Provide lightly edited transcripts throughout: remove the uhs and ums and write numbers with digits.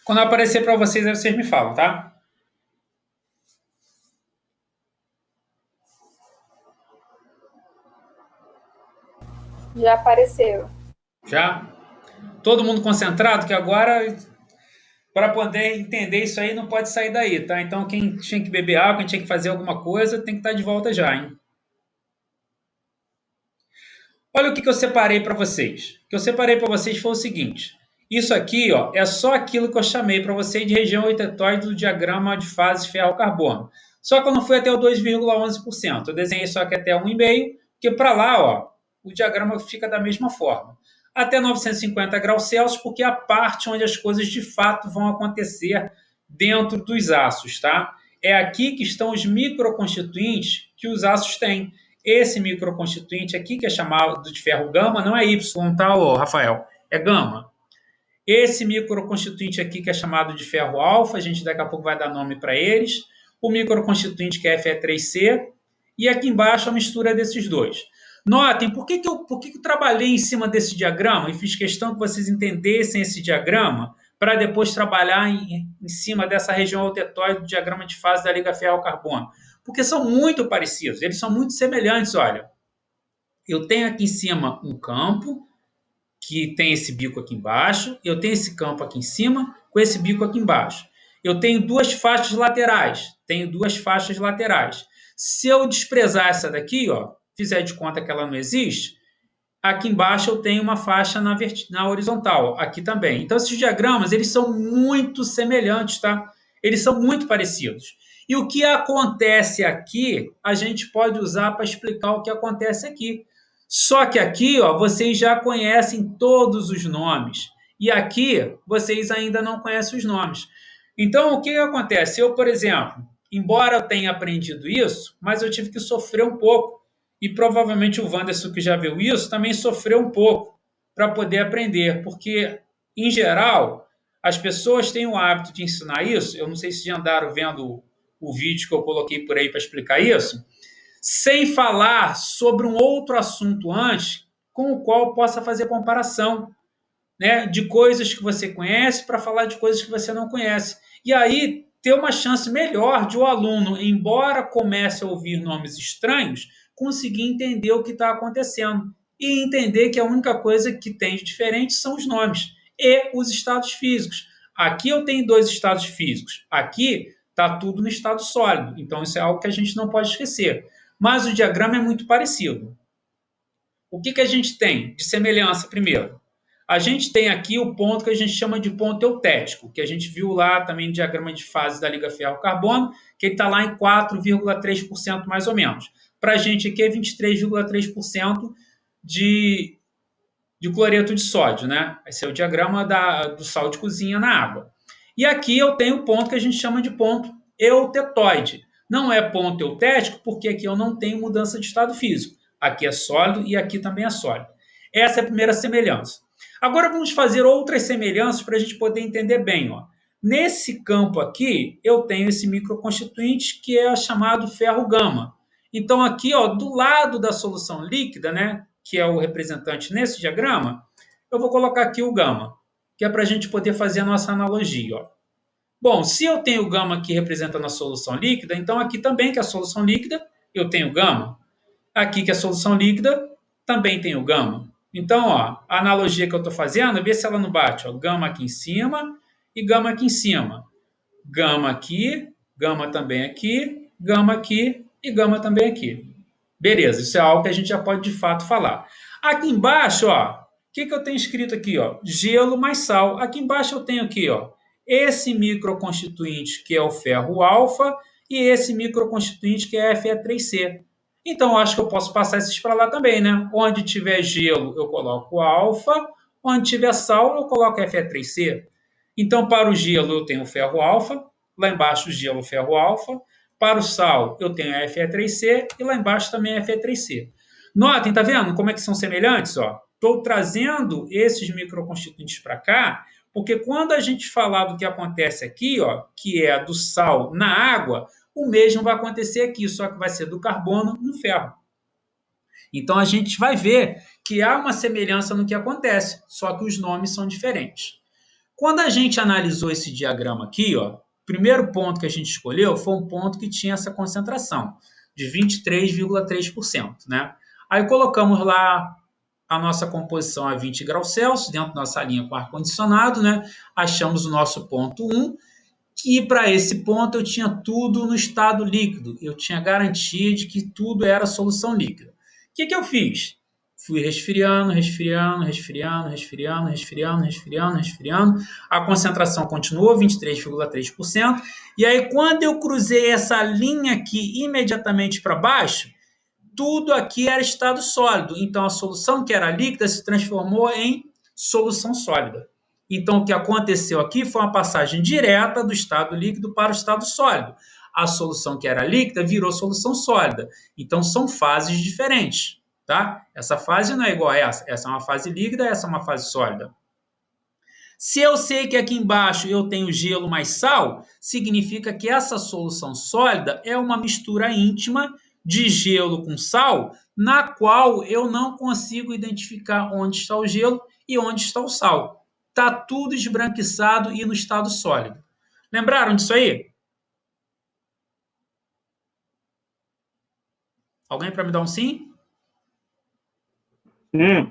Quando aparecer para vocês, aí vocês me falam, tá? Já apareceu. Já? Todo mundo concentrado, que agora, para poder entender isso aí, não pode sair daí, tá? Então, quem tinha que beber água, quem tinha que fazer alguma coisa, tem que estar de volta já, hein? Olha o que eu separei para vocês. O que eu separei para vocês foi o seguinte. Isso aqui, ó, é só aquilo que eu chamei para vocês de região oitetoide do diagrama de fase ferro-carbono. Só que eu não fui até o 2,11%. Eu desenhei só que até 1,5%, porque para lá, ó, o diagrama fica da mesma forma. Até 950 graus Celsius, porque é a parte onde as coisas de fato vão acontecer dentro dos aços, tá? É aqui que estão os microconstituintes que os aços têm. Esse microconstituinte aqui, que é chamado de ferro gama, não é Y, tá, Rafael? É gama. Esse microconstituinte aqui, que é chamado de ferro alfa, a gente daqui a pouco vai dar nome para eles. O microconstituinte, que é Fe3C. E aqui embaixo a mistura desses dois. Notem, por que eu trabalhei em cima desse diagrama e fiz questão que vocês entendessem esse diagrama para depois trabalhar em cima dessa região altetóide do diagrama de fase da liga ferro-carbono? Porque são muito parecidos, eles são muito semelhantes. Olha, eu tenho aqui em cima um campo que tem esse bico aqui embaixo, eu tenho esse campo aqui em cima com esse bico aqui embaixo. Eu tenho duas faixas laterais, Se eu desprezar essa daqui, ó, fizer de conta que ela não existe, aqui embaixo eu tenho uma faixa na horizontal, aqui também. Então esses diagramas, eles são muito semelhantes, tá? Eles são muito parecidos. E o que acontece aqui, a gente pode usar para explicar o que acontece aqui. Só que aqui, ó, vocês já conhecem todos os nomes. E aqui, vocês ainda não conhecem os nomes. Então, o que acontece? Eu, por exemplo, embora eu tenha aprendido isso, mas eu tive que sofrer um pouco. E provavelmente o Wanderson, que já viu isso, também sofreu um pouco para poder aprender, porque, em geral, as pessoas têm o hábito de ensinar isso. Eu não sei se já andaram vendo o vídeo que eu coloquei por aí para explicar isso, sem falar sobre um outro assunto antes com o qual possa fazer comparação, né, de coisas que você conhece para falar de coisas que você não conhece. E aí ter uma chance melhor de o aluno, embora comece a ouvir nomes estranhos, conseguir entender o que está acontecendo e entender que a única coisa que tem de diferente são os nomes e os estados físicos. Aqui eu tenho dois estados físicos, aqui está tudo no estado sólido, então isso é algo que a gente não pode esquecer. Mas o diagrama é muito parecido. O que a gente tem de semelhança primeiro? A gente tem aqui o ponto que a gente chama de ponto eutético, que a gente viu lá também no diagrama de fase da liga ferro-carbono, que ele está lá em 4,3% mais ou menos. Para a gente aqui é 23,3% de cloreto de sódio, né? Esse é o diagrama do sal de cozinha na água. E aqui eu tenho o ponto que a gente chama de ponto eutetoide. Não é ponto eutético porque aqui eu não tenho mudança de estado físico. Aqui é sólido e aqui também é sólido. Essa é a primeira semelhança. Agora vamos fazer outras semelhanças para a gente poder entender bem. Ó. Nesse campo aqui, eu tenho esse microconstituinte que é chamado ferro gama. Então, aqui, ó, do lado da solução líquida, né, que é o representante nesse diagrama, eu vou colocar aqui o gama, que é para a gente poder fazer a nossa analogia. Ó. Bom, se eu tenho gama aqui representando a solução líquida, então aqui também, que é a solução líquida, eu tenho gama. Aqui, que é a solução líquida, também tenho gama. Então, ó, a analogia que eu estou fazendo, vê se ela não bate. Ó, gama aqui em cima e gama aqui em cima. Gama aqui, gama também aqui, gama aqui e gama também aqui. Beleza, isso é algo que a gente já pode de fato falar. Aqui embaixo, ó, o que eu tenho escrito aqui, ó? Gelo mais sal. Aqui embaixo eu tenho aqui, ó, esse microconstituinte que é o ferro alfa e esse microconstituinte que é a Fe3C. Então, eu acho que eu posso passar esses para lá também, né? Onde tiver gelo, eu coloco alfa, onde tiver sal, eu coloco Fe3C. Então, para o gelo, eu tenho o ferro alfa, lá embaixo o gelo, ferro alfa, para o sal, eu tenho a Fe3C e lá embaixo também a Fe3C. Notem, tá vendo como é que são semelhantes? Estou trazendo esses microconstituintes para cá, porque quando a gente falar do que acontece aqui, ó, que é do sal na água, o mesmo vai acontecer aqui, só que vai ser do carbono no ferro. Então a gente vai ver que há uma semelhança no que acontece, só que os nomes são diferentes. Quando a gente analisou esse diagrama aqui, ó, o primeiro ponto que a gente escolheu foi um ponto que tinha essa concentração de 23,3%, né? Aí colocamos lá a nossa composição a 20 graus Celsius, dentro da nossa linha com ar-condicionado, né? Achamos o nosso ponto 1, que para esse ponto eu tinha tudo no estado líquido, eu tinha garantia de que tudo era solução líquida. O que eu fiz? Fui resfriando, resfriando, resfriando, resfriando, resfriando, resfriando, resfriando. A concentração continuou 23,3%. E aí, quando eu cruzei essa linha aqui imediatamente para baixo, tudo aqui era estado sólido. Então, a solução que era líquida se transformou em solução sólida. Então, o que aconteceu aqui foi uma passagem direta do estado líquido para o estado sólido. A solução que era líquida virou solução sólida. Então, são fases diferentes, tá? Essa fase não é igual a essa. Essa é uma fase líquida, essa é uma fase sólida. Se eu sei que aqui embaixo eu tenho gelo mais sal, significa que essa solução sólida é uma mistura íntima de gelo com sal, na qual eu não consigo identificar onde está o gelo e onde está o sal. Está tudo esbranquiçado e no estado sólido. Lembraram disso aí? Alguém para me dar um sim? Sim.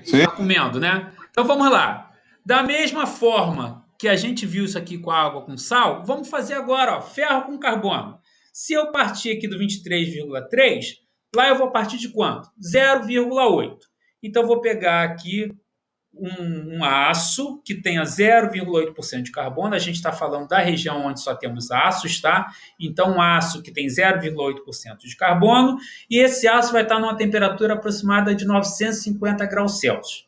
Está comendo, né? Então vamos lá. Da mesma forma que a gente viu isso aqui com a água com sal, vamos fazer agora, ó, ferro com carbono. Se eu partir aqui do 23,3, lá eu vou partir de quanto? 0,8. Então eu vou pegar aqui um aço que tenha 0,8% de carbono. A gente está falando da região onde só temos aços, tá? Então, um aço que tem 0,8% de carbono, e esse aço vai estar numa temperatura aproximada de 950 graus Celsius.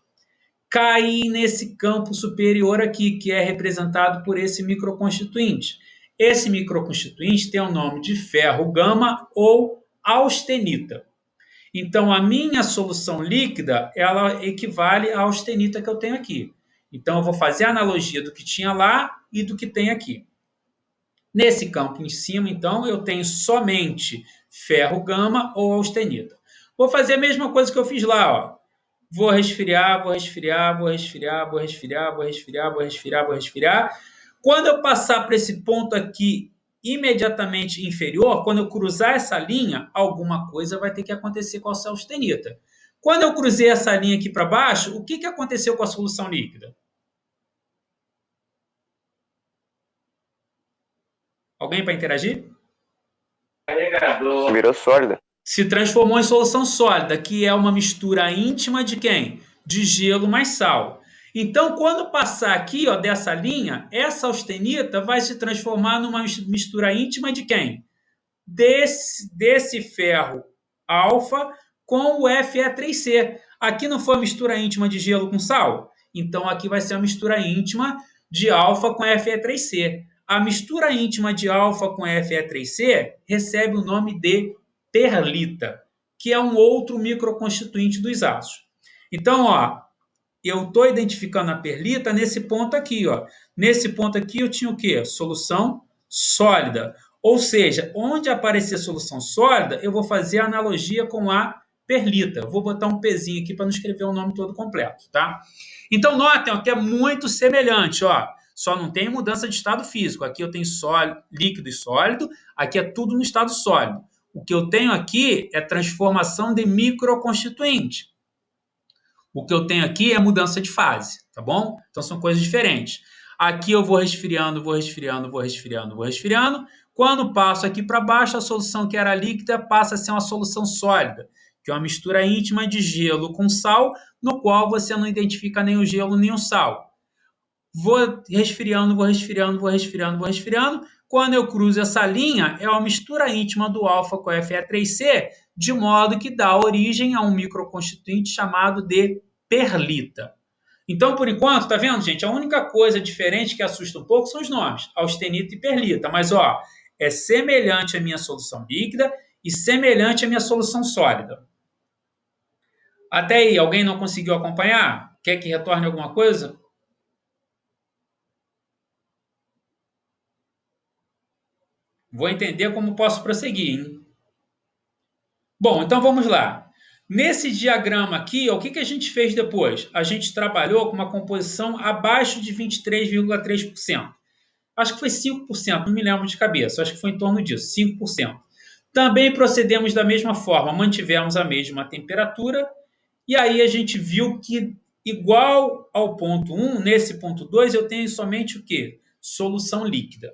Cai nesse campo superior aqui, que é representado por esse microconstituinte. Esse microconstituinte tem o nome de ferro gama ou austenita. Então, a minha solução líquida, ela equivale à austenita que eu tenho aqui. Então, eu vou fazer a analogia do que tinha lá e do que tem aqui. Nesse campo em cima, então, eu tenho somente ferro gama ou austenita. Vou fazer a mesma coisa que eu fiz lá, ó. Vou resfriar, vou resfriar, vou resfriar, vou resfriar, vou resfriar, vou resfriar, vou resfriar. Quando eu passar para esse ponto aqui imediatamente inferior, quando eu cruzar essa linha, alguma coisa vai ter que acontecer com a austenita. Quando eu cruzei essa linha aqui para baixo, o que aconteceu com a solução líquida? Alguém para interagir? Virou sólida. Se transformou em solução sólida, que é uma mistura íntima de quem? De gelo mais sal. Então, quando passar aqui, ó, dessa linha, essa austenita vai se transformar numa mistura íntima de quem? Desse ferro alfa com o Fe3C. Aqui não foi uma mistura íntima de gelo com sal? Então, aqui vai ser uma mistura íntima de alfa com Fe3C. A mistura íntima de alfa com Fe3C recebe o nome de perlita, que é um outro microconstituinte dos aços. Então, ó, eu estou identificando a perlita nesse ponto aqui, ó. Nesse ponto aqui eu tinha o quê? Solução sólida. Ou seja, onde aparecer solução sólida, eu vou fazer a analogia com a perlita. Vou botar um pezinho aqui para não escrever o nome todo completo, tá? Então, notem ó, que é muito semelhante, ó. Só não tem mudança de estado físico. Aqui eu tenho sólido, líquido e sólido. Aqui é tudo no estado sólido. O que eu tenho aqui é transformação de microconstituinte. O que eu tenho aqui é mudança de fase, tá bom? Então são coisas diferentes. Aqui eu vou resfriando, vou resfriando, vou resfriando, vou resfriando. Quando passo aqui para baixo, a solução que era líquida passa a ser uma solução sólida, que é uma mistura íntima de gelo com sal, no qual você não identifica nem o gelo nem o sal. Vou resfriando, vou resfriando, vou resfriando, vou resfriando. Quando eu cruzo essa linha, é uma mistura íntima do alfa com Fe3C, de modo que dá origem a um microconstituinte chamado de perlita. Então, por enquanto, tá vendo, gente? A única coisa diferente que assusta um pouco são os nomes, austenita e perlita. Mas, ó, é semelhante à minha solução líquida e semelhante à minha solução sólida. Até aí, alguém não conseguiu acompanhar? Quer que retorne alguma coisa? Vou entender como posso prosseguir, hein? Bom, então vamos lá. Nesse diagrama aqui, ó, o que a gente fez depois? A gente trabalhou com uma composição abaixo de 23,3%. Acho que foi 5%, não me lembro de cabeça, acho que foi em torno disso, 5%. Também procedemos da mesma forma, mantivemos a mesma temperatura, e aí a gente viu que, igual ao ponto 1, nesse ponto 2, eu tenho somente o quê? Solução líquida.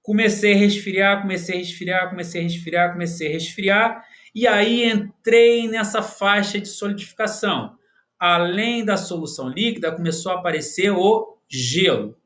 Comecei a resfriar, comecei a resfriar, comecei a resfriar, comecei a resfriar, e aí entrei nessa faixa de solidificação. Além da solução líquida, começou a aparecer o gelo.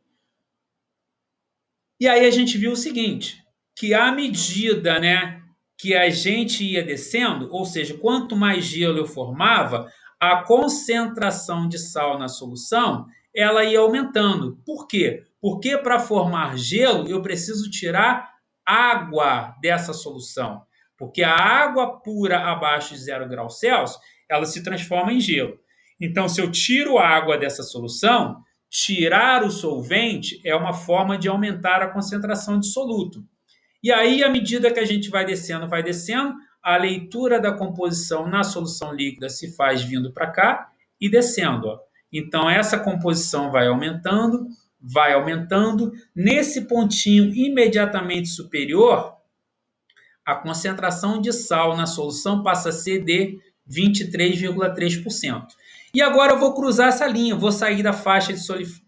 E aí a gente viu o seguinte, que à medida, né, que a gente ia descendo, ou seja, quanto mais gelo eu formava, a concentração de sal na solução, ela ia aumentando. Por quê? Porque para formar gelo, eu preciso tirar água dessa solução. Porque a água pura abaixo de 0 graus Celsius, ela se transforma em gelo. Então, se eu tiro a água dessa solução, tirar o solvente é uma forma de aumentar a concentração de soluto. E aí, à medida que a gente vai descendo, a leitura da composição na solução líquida se faz vindo para cá e descendo. Ó. Então, essa composição vai aumentando, vai aumentando. Nesse pontinho imediatamente superior, a concentração de sal na solução passa a ser de 23,3%. E agora eu vou cruzar essa linha, vou sair da faixa de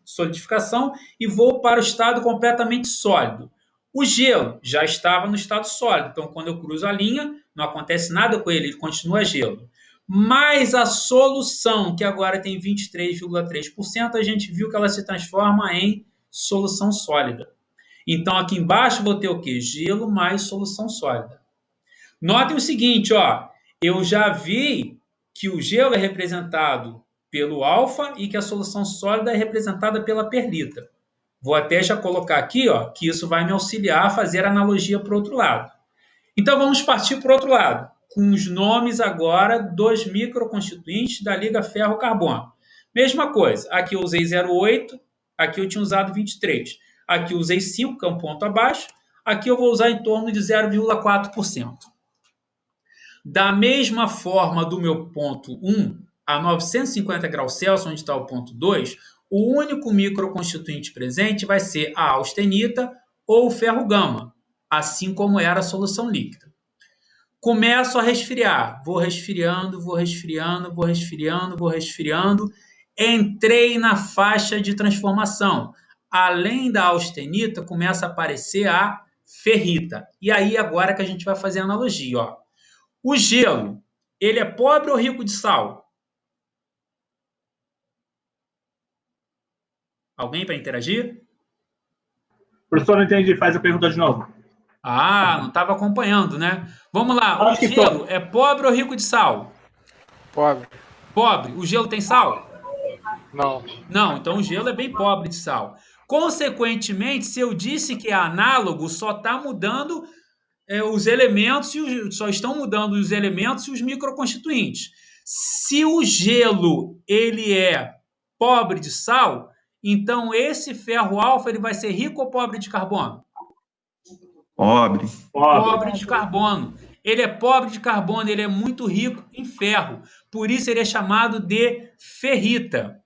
solidificação e vou para o estado completamente sólido. O gelo já estava no estado sólido, então quando eu cruzo a linha, não acontece nada com ele, ele continua gelo. Mas a solução, que agora tem 23,3%, a gente viu que ela se transforma em solução sólida. Então aqui embaixo vou ter o quê? Gelo mais solução sólida. Notem o seguinte, ó, eu já vi que o gelo é representado pelo alfa e que a solução sólida é representada pela perlita. Vou até já colocar aqui, ó, que isso vai me auxiliar a fazer a analogia para o outro lado. Então vamos partir para o outro lado, com os nomes agora dos microconstituintes da liga ferro-carbono. Mesma coisa, aqui eu usei 0,8, aqui eu tinha usado 23. Aqui eu usei 5, que é um ponto abaixo, aqui eu vou usar em torno de 0,4%. Da mesma forma do meu ponto 1 a 950 graus Celsius, onde está o ponto 2, o único microconstituinte presente vai ser a austenita ou o ferro gama, assim como era a solução líquida. Começo a resfriar, vou resfriando, vou resfriando, vou resfriando, vou resfriando. Entrei na faixa de transformação. Além da austenita, começa a aparecer a ferrita. E aí agora que a gente vai fazer a analogia, ó. O gelo, ele é pobre ou rico de sal? Alguém para interagir? Professor, não entendi. Faz a pergunta de novo. Ah, não estava acompanhando, né? Vamos lá. Acho O que gelo tô. é pobre ou rico de sal? Pobre. Pobre. O gelo tem sal? Não. Não, então o gelo é bem pobre de sal. Consequentemente, se eu disse que é análogo, só está mudando os elementos só estão mudando os elementos e os microconstituintes. Se o gelo ele é pobre de sal, então esse ferro alfa ele vai ser rico ou pobre de carbono? Pobre. Pobre de carbono. Ele é pobre de carbono, ele é muito rico em ferro. Por isso ele é chamado de ferrita.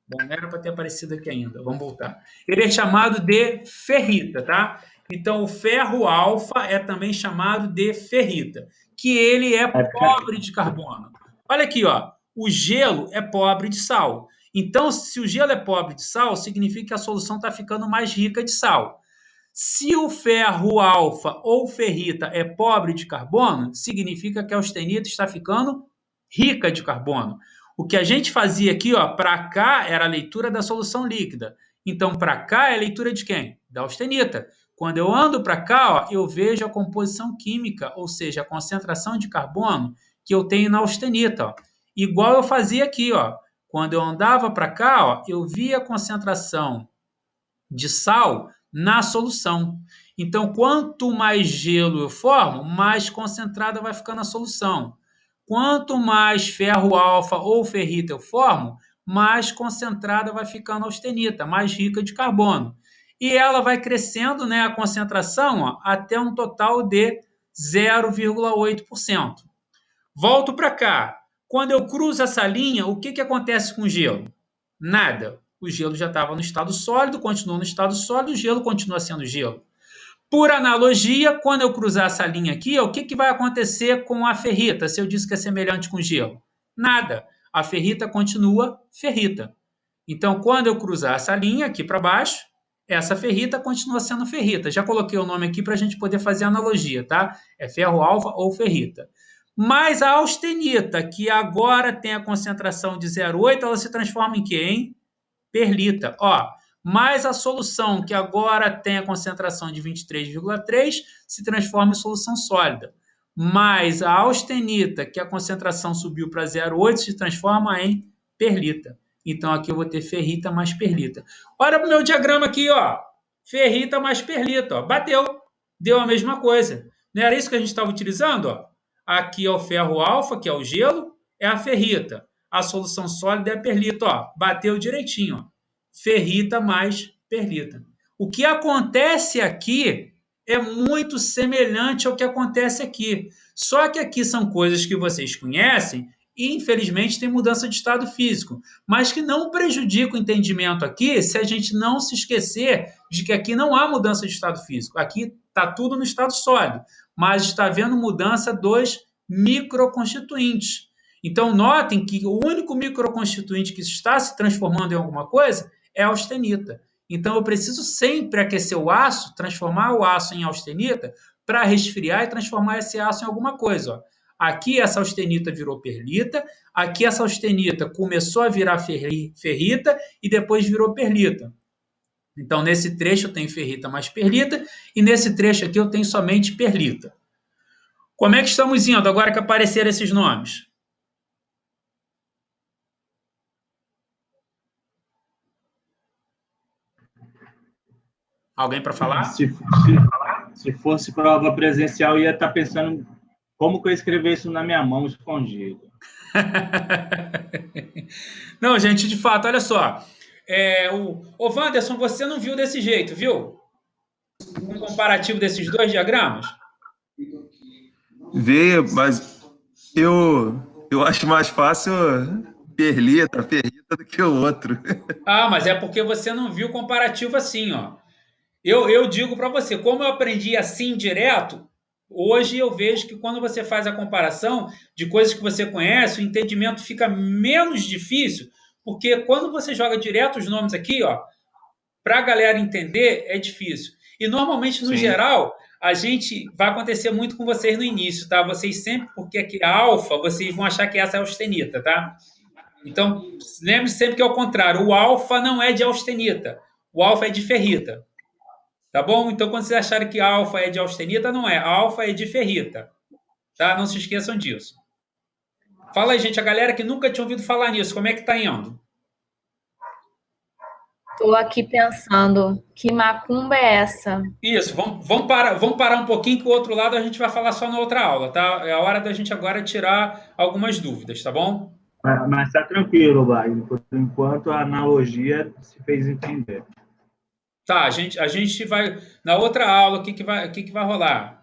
Bom, não era para ter aparecido aqui ainda. Vamos voltar. Ele é chamado de ferrita, tá? Então, o ferro alfa é também chamado de ferrita, que ele é pobre de carbono. Olha aqui, ó. O gelo é pobre de sal. Então, se o gelo é pobre de sal, significa que a solução está ficando mais rica de sal. Se o ferro alfa ou ferrita é pobre de carbono, significa que a austenita está ficando rica de carbono. O que a gente fazia aqui, ó, para cá era a leitura da solução líquida. Então, para cá é a leitura de quem? Da austenita. Quando eu ando para cá, ó, eu vejo a composição química, ou seja, a concentração de carbono que eu tenho na austenita. Ó. Igual eu fazia aqui, ó. Quando eu andava para cá, ó, eu via a concentração de sal na solução. Então, quanto mais gelo eu formo, mais concentrada vai ficando a solução. Quanto mais ferro alfa ou ferrita eu formo, mais concentrada vai ficando a austenita, mais rica de carbono. E ela vai crescendo, né, a concentração, ó, até um total de 0,8%. Volto para cá. Quando eu cruzo essa linha, o que acontece com o gelo? Nada. O gelo já estava no estado sólido, continua no estado sólido, o gelo continua sendo gelo. Por analogia, quando eu cruzar essa linha aqui, o que vai acontecer com a ferrita, se eu disse que é semelhante com o gelo? Nada. A ferrita continua ferrita. Então, quando eu cruzar essa linha aqui para baixo, essa ferrita continua sendo ferrita. Já coloquei o nome aqui para a gente poder fazer analogia, tá? É ferro alfa ou ferrita. Mas a austenita, que agora tem a concentração de 0,8, ela se transforma em quê, hein? Perlita. Ó, mais a solução, que agora tem a concentração de 23,3, se transforma em solução sólida. Mais a austenita, que a concentração subiu para 0,8, se transforma em perlita. Então, aqui eu vou ter ferrita mais perlita. Olha para o meu diagrama aqui, ó. Ferrita mais perlita, ó. Bateu. Deu a mesma coisa. Não era isso que a gente estava utilizando, ó? Aqui é o ferro alfa, que é o gelo, é a ferrita. A solução sólida é a perlita, ó. Bateu direitinho, ó. Ferrita mais perlita. O que acontece aqui é muito semelhante ao que acontece aqui. Só que aqui são coisas que vocês conhecem e, infelizmente, tem mudança de estado físico, mas que não prejudica o entendimento aqui se a gente não se esquecer de que aqui não há mudança de estado físico. Aqui está tudo no estado sólido, mas está havendo mudança dos microconstituintes. Então, notem que o único microconstituinte que está se transformando em alguma coisa é a austenita. Então, eu preciso sempre aquecer o aço, transformar o aço em austenita, para resfriar e transformar esse aço em alguma coisa. Ó. Aqui essa austenita virou perlita, aqui essa austenita começou a virar ferrita e depois virou perlita. Então, nesse trecho eu tenho ferrita mais perlita e nesse trecho aqui eu tenho somente perlita. Como é que estamos indo agora que apareceram esses nomes? Alguém para falar? Se fosse prova presencial, eu ia estar pensando como que eu escrever isso na minha mão escondido. Não, gente, de fato, olha só. Ô, Wanderson, você não viu desse jeito, viu? Um comparativo desses dois diagramas? Veio, mas eu acho mais fácil perlita do que o outro. Ah, mas é porque você não viu o comparativo assim, ó. Eu digo para você, como eu aprendi assim direto, hoje eu vejo que quando você faz a comparação de coisas que você conhece, o entendimento fica menos difícil, porque quando você joga direto os nomes aqui, ó, para a galera entender, é difícil. E normalmente, no Sim. geral, a gente vai acontecer muito com vocês no início, tá? Vocês sempre, porque aqui a alfa, vocês vão achar que essa é a austenita, tá? Então, lembre sempre que é o contrário. O alfa não é de austenita, o alfa é de ferrita. Tá bom? Então, quando vocês acharem que alfa é de austenita, não é. Alfa é de ferrita. Tá? Não se esqueçam disso. Fala aí, gente. A galera que nunca tinha ouvido falar nisso, como é que tá indo? Estou aqui pensando, que macumba é essa? Isso, vamos parar um pouquinho, que o outro lado a gente vai falar só na outra aula, tá? É a hora da gente agora tirar algumas dúvidas, tá bom? Mas tá tranquilo, Wagner. Por enquanto, a analogia se fez entender. Tá, a gente vai. Na outra aula, o que vai rolar?